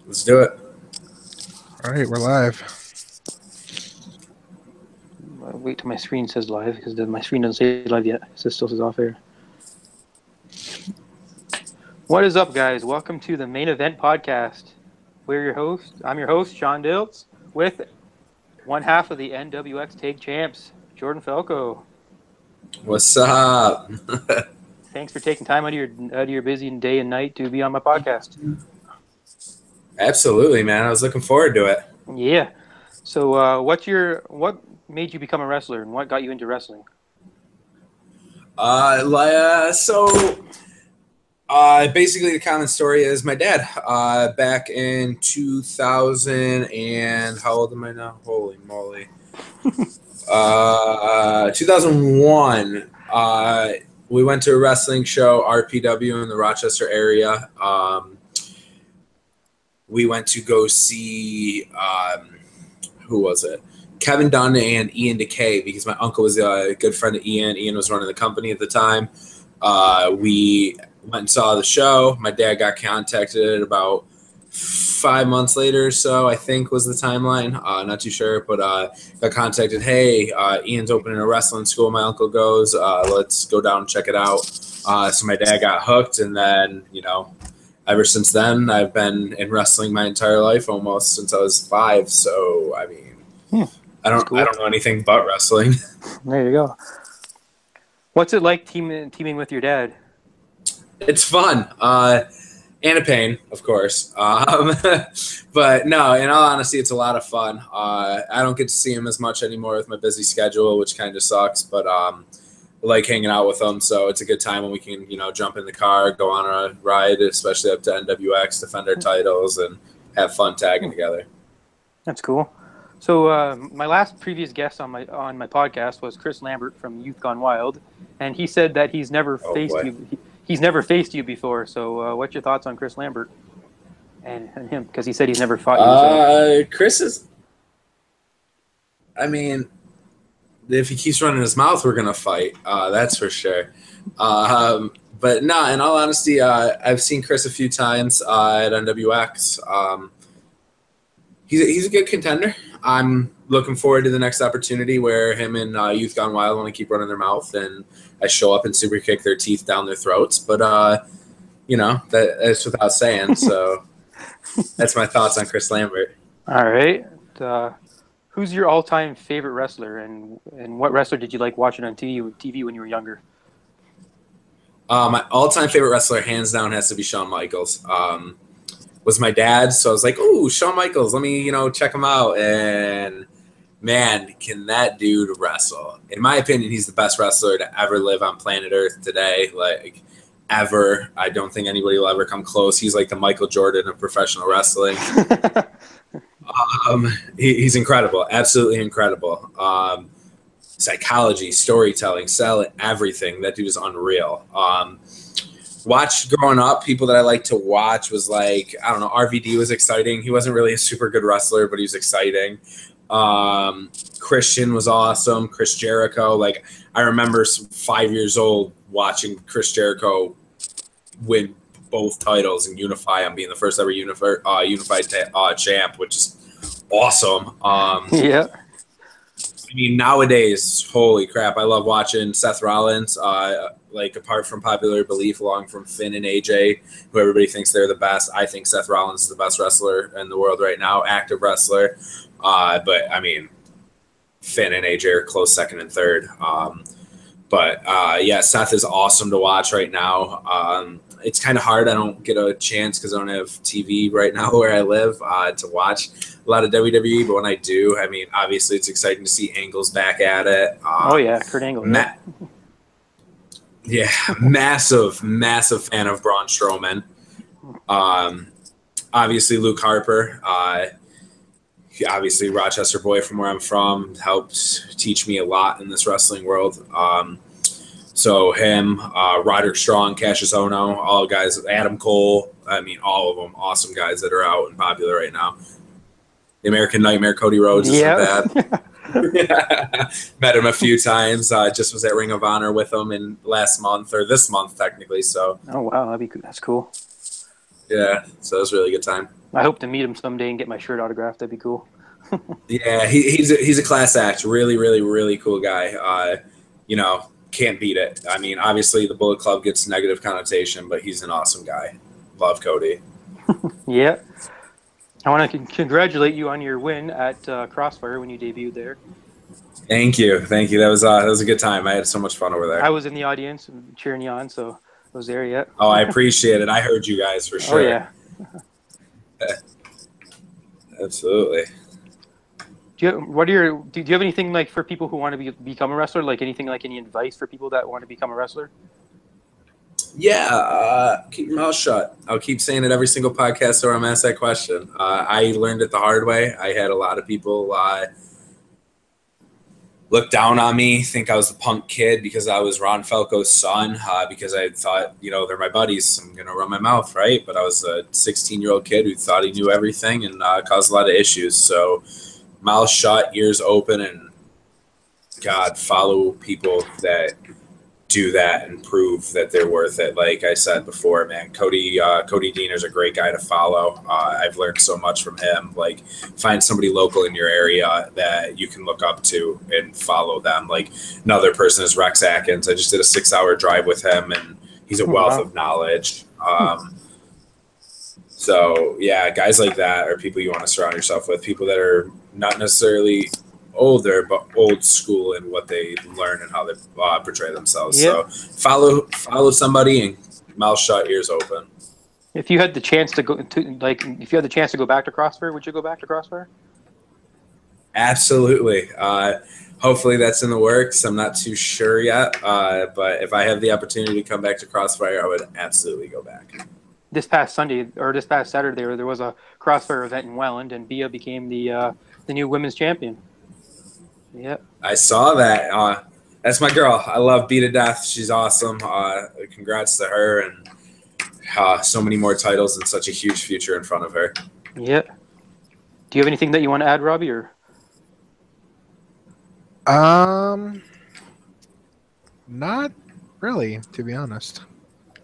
Let's do it. All right, we're live. I'll wait till my screen says live because my screen doesn't say live yet. It still says off air. What is up, guys? Welcome to the Main Event Podcast. We're your host. I'm your host, Sean Diltz, with one half of the NWX Tag Champs, Jordan Falco. What's up? Thanks for taking time out of your busy day and night to be on my podcast. Absolutely, man. I was looking forward to it. Yeah. So, what made you become a wrestler, and what got you into wrestling? Basically the common story is my dad. Back in 2000 and how old am I now? Holy moly. 2001. We went to a wrestling show, RPW, in the Rochester area. We went to go see, who was it? Kevin Dunn and Ian DeKay, because my uncle was a good friend of Ian. Ian was running the company at the time. We went and saw the show. My dad got contacted about 5 months later or so, I think was the timeline. Not too sure, but got contacted. Hey, Ian's opening a wrestling school. My uncle goes. Let's go down and check it out. So my dad got hooked, and then, ever since then, I've been in wrestling my entire life, almost since I was 5. So, I mean, I don't know anything but wrestling. There you go. What's it like teaming with your dad? It's fun. And a pain, of course. But no, in all honesty, it's a lot of fun. I don't get to see him as much anymore with my busy schedule, which kind of sucks. But I like hanging out with him, so it's a good time when we can, jump in the car, go on a ride, especially up to NWX, defend our titles, and have fun tagging together. That's cool. So my last previous guest on my podcast was Chris Lambert from Youth Gone Wild, and he said that he's never faced you. He's never faced you before. So what's your thoughts on Chris Lambert and him? Because he said he's never fought you. So. Chris is. I mean, if he keeps running his mouth, we're gonna fight. That's for sure. But no, in all honesty, I've seen Chris a few times at NWX. He's a good contender. I'm looking forward to the next opportunity where him and Youth Gone Wild want to keep running their mouth, and I show up and super kick their teeth down their throats. But that's without saying. So that's my thoughts on Chris Lambert. All right. Who's your all-time favorite wrestler, and what wrestler did you like watching on TV when you were younger? My all-time favorite wrestler, hands down, has to be Shawn Michaels. Was my dad, so I was like, "Ooh, Shawn Michaels, let me, check him out." And man, can that dude wrestle? In my opinion, he's the best wrestler to ever live on planet Earth today, like ever. I don't think anybody will ever come close. He's like the Michael Jordan of professional wrestling. He's incredible, absolutely incredible. Psychology, storytelling, selling, everything. That dude is unreal. Watched growing up, people that I like to watch was like, I don't know, RVD was exciting. He wasn't really a super good wrestler, but he was exciting. Christian was awesome. Chris Jericho. Like, I remember 5 years old watching Chris Jericho win both titles and unify them, being the first ever unified champ, which is awesome. Yeah. I mean, nowadays, holy crap, I love watching Seth Rollins. Like, apart from popular belief, along from Finn and AJ, who everybody thinks they're the best, I think Seth Rollins is the best wrestler in the world right now, active wrestler. But, I mean, Finn and AJ are close second and third. Yeah, Seth is awesome to watch right now. It's kind of hard. I don't get a chance because I don't have TV right now where I live to watch a lot of WWE. But when I do, I mean, obviously it's exciting to see Angle's back at it. Kurt Angle. Massive fan of Braun Strowman. Obviously Luke Harper. Obviously Rochester boy from where I'm from, helped teach me a lot in this wrestling world. So him, Roderick Strong, Cassius Ohno, all guys, Adam Cole, I mean, all of them awesome guys that are out and popular right now. The American Nightmare, Cody Rhodes, isn't bad. Met him a few times. Just was at Ring of Honor with him in this month technically. So. Oh wow, that's cool. Yeah, so it was a really good time. I hope to meet him someday and get my shirt autographed. That'd be cool. Yeah, he's a class act. Really, really, really cool guy. Can't beat it. I mean, obviously the Bullet Club gets negative connotation, but he's an awesome guy. Love Cody. Yeah. I want to congratulate you on your win at Crossfire when you debuted there. Thank you. That was a good time. I had so much fun over there. I was in the audience cheering you on, so I was there yet. Oh, I appreciate it. I heard you guys for sure. Oh yeah. Absolutely. Do you have anything like for people who want to become a wrestler? Like anything, like any advice for people that want to become a wrestler? Yeah, keep your mouth shut. I'll keep saying it every single podcast where I'm asked that question. I learned it the hard way. I had a lot of people look down on me, think I was a punk kid because I was Ron Falco's son, because I thought, they're my buddies. I'm going to run my mouth, right? But I was a 16-year-old kid who thought he knew everything and caused a lot of issues. So mouth shut, ears open, and God, follow people that do that and prove that they're worth it. Like I said before, man, Cody Diener's a great guy to follow. I've learned so much from him. Like, find somebody local in your area that you can look up to and follow them. Like, another person is Rex Atkins. I just did a 6-hour drive with him, and he's a wealth of knowledge. So yeah, guys like that are people you want to surround yourself with. People that are not necessarily older, but old school in what they learn and how they portray themselves. Yeah. So follow somebody and mouth shut, ears open. If you had the chance to go back to Crossfire, would you go back to Crossfire? Absolutely. Hopefully that's in the works. I'm not too sure yet. But if I have the opportunity to come back to Crossfire, I would absolutely go back. This past Saturday, there was a Crossfire event in Welland, and Bia became the new women's champion. Yeah, I saw that. That's my girl. I love Bea to death. She's awesome. Congrats to her, and so many more titles and such a huge future in front of her. Yeah. Do you have anything that you want to add, Robbie? Or not really, to be honest.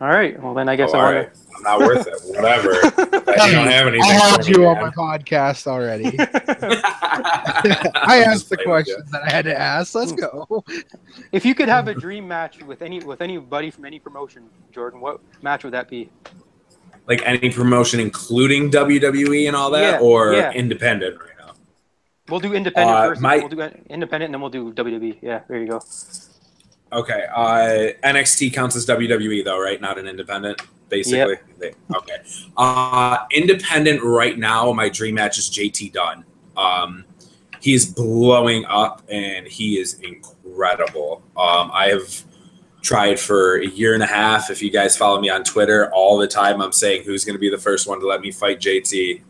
All right. Well, then I guess I'm not worth it. Whatever. I don't have anything. I had you on my podcast already. I asked the questions that I had to ask. Let's go. If you could have a dream match with anybody from any promotion, Jordan, what match would that be? Like any promotion, including WWE and all that, independent right now? We'll do independent first. We'll do independent, and then we'll do WWE. Yeah, there you go. Okay. NXT counts as WWE, though, right? Not an independent, basically. Yep. Okay. Independent right now, my dream match is JT Dunn. He's blowing up, and he is incredible. I have tried for a year and a half. If you guys follow me on Twitter, all the time I'm saying who's going to be the first one to let me fight JT.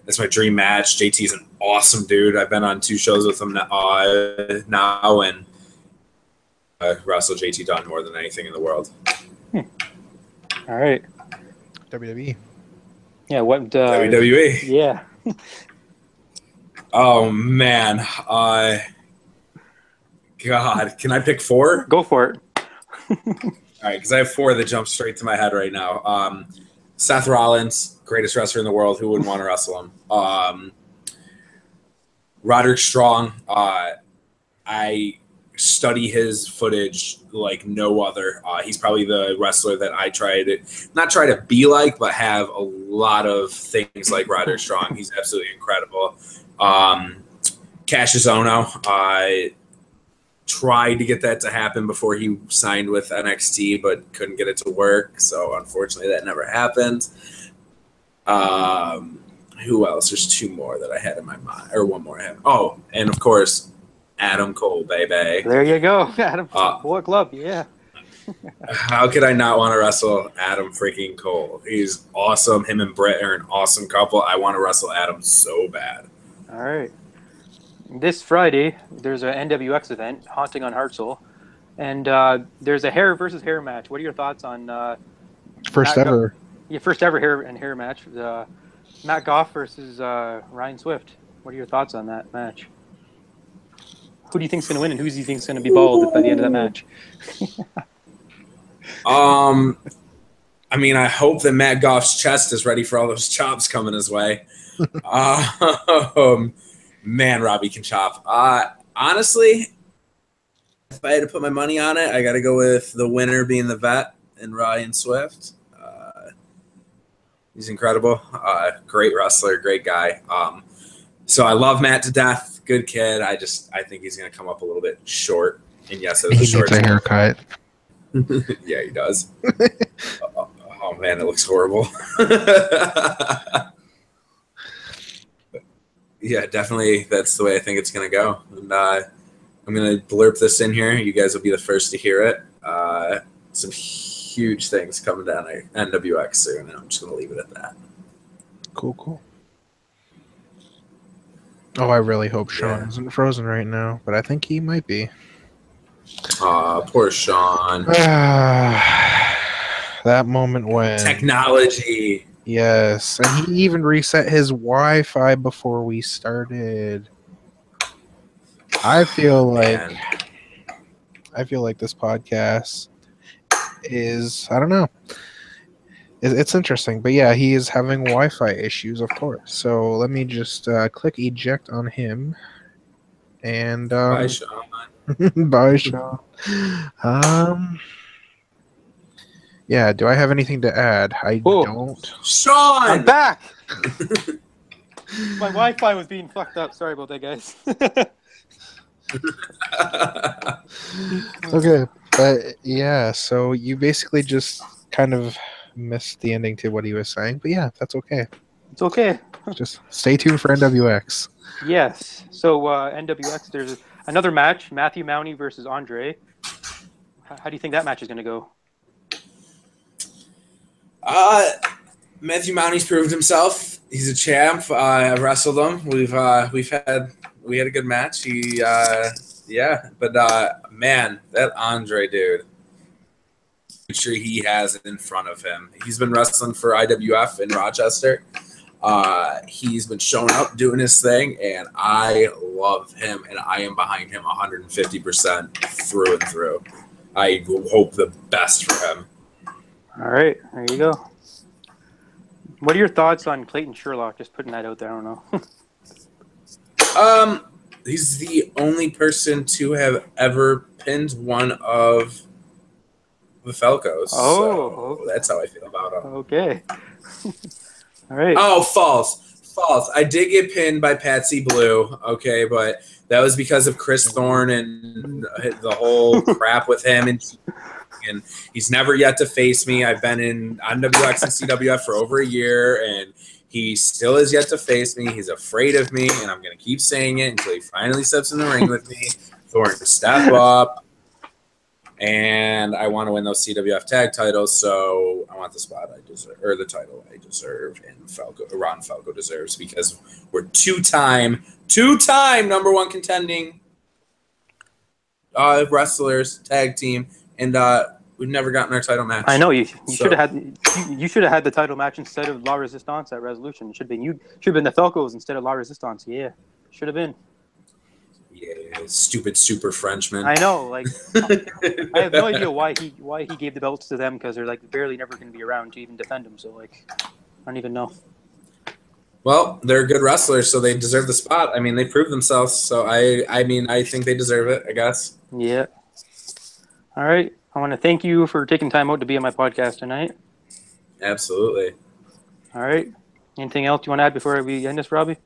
That's my dream match. JT's an awesome dude. I've been on 2 shows with him now, and wrestle JT Dunn more than anything in the world. All right. WWE. Yeah. What? WWE. Yeah. Oh man. God, can I pick 4? Go for it. All right, because I have 4 that jump straight to my head right now. Seth Rollins, greatest wrestler in the world. Who wouldn't want to wrestle him? Roderick Strong. I study his footage like no other. He's probably the wrestler that I try to be like, but have a lot of things like Roderick Strong. He's absolutely incredible. Cassius Ohno, I tried to get that to happen before he signed with NXT, but couldn't get it to work. So unfortunately that never happened. Who else? There's 2 more that I had in my mind, or 1 more I had. Oh, and of course, Adam Cole, baby. There you go. Adam Bullet Club, yeah. How could I not want to wrestle Adam freaking Cole? He's awesome. Him and Britt are an awesome couple. I want to wrestle Adam so bad. All right. This Friday, there's an NWX event, Haunting on Hartsel, and there's a hair versus hair match. What are your thoughts on first ever hair match? Matt Goff versus Ryan Swift. What are your thoughts on that match? Who do you think's going to win, and who do you think's going to be bald by the end of that match? I mean, I hope that Matt Goff's chest is ready for all those chops coming his way. Man, Robbie can chop. Honestly, if I had to put my money on it, I got to go with the winner being the vet and Ryan Swift. He's incredible. Great wrestler, great guy. So I love Matt to death. Good kid. I think he's going to come up a little bit short. And yes, it was He a short needs a haircut. Yeah, he does. Oh man, it looks horrible. Yeah, definitely. That's the way I think it's going to go. And I'm going to blurb this in here. You guys will be the first to hear it. Some huge things coming down at NWX soon, and I'm just going to leave it at that. Cool. Oh, I really hope Sean isn't frozen right now, but I think he might be. Poor Sean. That moment when... Technology. Yes, and he even reset his Wi-Fi before we started. I feel like this podcast is, I don't know. It's interesting, but yeah, he is having Wi-Fi issues, of course. So let me just click eject on him, and Bye, Sean. bye, Sean. Yeah, do I have anything to add? I don't. Sean! I'm back! My Wi-Fi was being fucked up. Sorry about that, guys. Okay, but yeah, so you basically just kind of missed the ending to what he was saying, but yeah, that's okay. It's okay. Just stay tuned for NWX. Yes. So NWX, there's another match, Matthew Mountie versus Andre. How do you think that match is going to go? Matthew Mountie's proved himself. He's a champ. I wrestled him. We had a good match. Man, that Andre dude. I'm sure he has it in front of him. He's been wrestling for IWF in Rochester. He's been showing up, doing his thing, and I love him, and I am behind him 150% through and through. I hope the best for him. All right, there you go. What are your thoughts on Clayton Sherlock? Just putting that out there. I don't know. He's the only person to have ever pinned one of the Falcos. Oh, so that's how I feel about him. Okay. All right. Oh, false. I did get pinned by Patsy Blue, okay, but that was because of Chris Thorne and the whole crap with him, and he's never yet to face me. I've been in NWX and CWF for over a year, and he still is yet to face me. He's afraid of me, and I'm going to keep saying it until he finally steps in the ring with me. Thorne, step up. And I want to win those CWF tag titles, so I want the spot I deserve, or the title I deserve, and Ron Falco deserves, because we're two-time number one contending wrestlers, tag team, and we've never gotten our title match. I know you should have had the title match instead of La Resistance at Resolution. It should have been the Falcos instead of La Resistance. Yeah, should have been. Yeah, stupid super Frenchman. I know, like I have no idea why he gave the belts to them, because they're like barely never going to be around to even defend them. So like, I don't even know. Well, they're good wrestlers, so they deserve the spot. I mean, they proved themselves, so I think they deserve it, I guess. Yeah. All right. I want to thank you for taking time out to be on my podcast tonight. Absolutely. All right. Anything else you want to add before we end this, Robbie?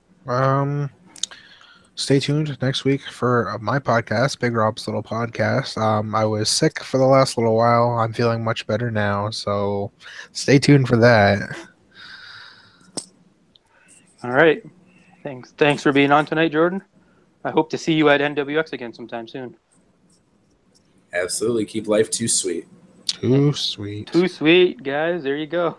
Stay tuned next week for my podcast, Big Rob's Little Podcast. I was sick for the last little while. I'm feeling much better now, so stay tuned for that. All right. Thanks for being on tonight, Jordan. I hope to see you at NWX again sometime soon. Absolutely. Keep life too sweet. Too sweet. Too sweet, guys. There you go.